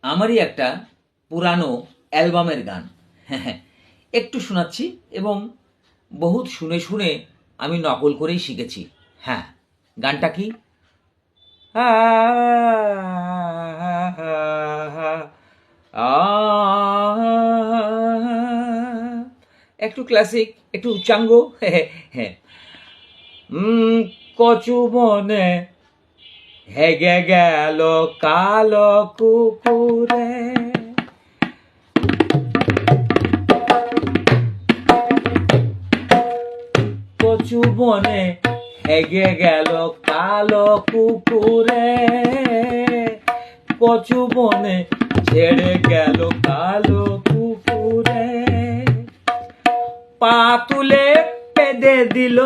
আমারই একটা পুরানো অ্যালবামের গান একটু শোনাচ্ছি এবং বহুত শুনে শুনে আমি নকল করেই শিখেছি। হ্যাঁ, গানটা কি? একটু ক্লাসিক, একটু উচ্চাঙ্গ। হ্যাঁ, কচু বনে হেগে গেল কালো কুকুরে, কচু বনে হেগে গেল কালো কুকুরে, কচু বনে ছেড়ে গেল কালো কুকুরে, পা তুলে পেদে দিল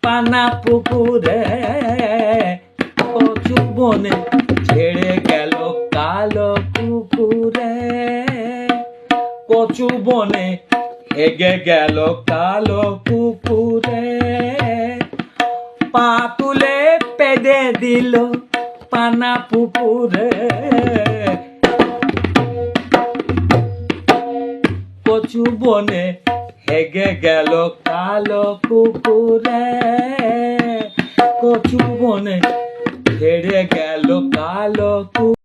পানা পুকুরে, কচু বনে ছেড়ে গেল কালো কুকুরে, কচু বনে হেগে গেল কালো কুকুরে, পা তুলে পেদে দিল পানা পুকুরে, কচু বনে হেগে গেল কালো কুকুরে, কচু বনে ছেড়ে গেল কালো কুকুরে।